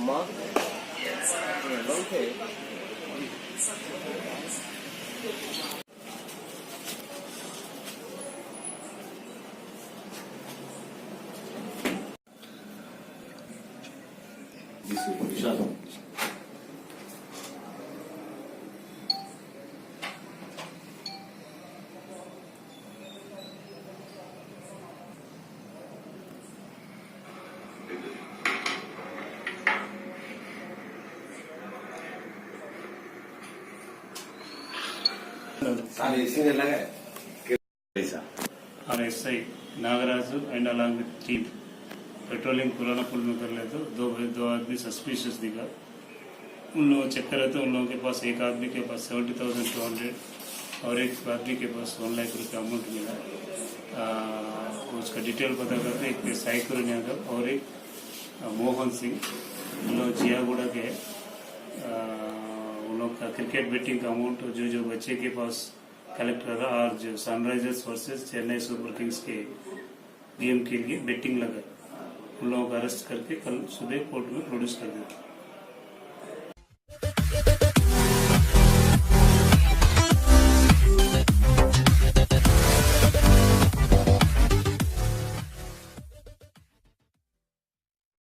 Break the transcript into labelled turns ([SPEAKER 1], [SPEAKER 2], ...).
[SPEAKER 1] अम्मा ओके विशाल
[SPEAKER 2] और SI Nagaraju and along with team patrolling पुराना पुल में कर लेते दो आदमी सस्पिशियस दिखा। उन लोगों चेक कर रहे थे। उन लोगों के पास एक आदमी के पास 70,200 और एक आदमी के पास 1 लाख रुपये अमाउंट मिला। उसका डिटेल पता करते एक साइकुरन यादव और एक मोहन सिंह, उन लोग जियागुड़ा के उन लोग का क्रिकेट बेटिंग का अमाउंट जो बच्चे के पास कलेक्ट कर रहा और जो Sunrisers versus Chennai super Kings के गेम के लिए बेटिंग लगा, उन लोगों को अरेस्ट करके कल सुबह कोर्ट में प्रोड्यूस कर दिया।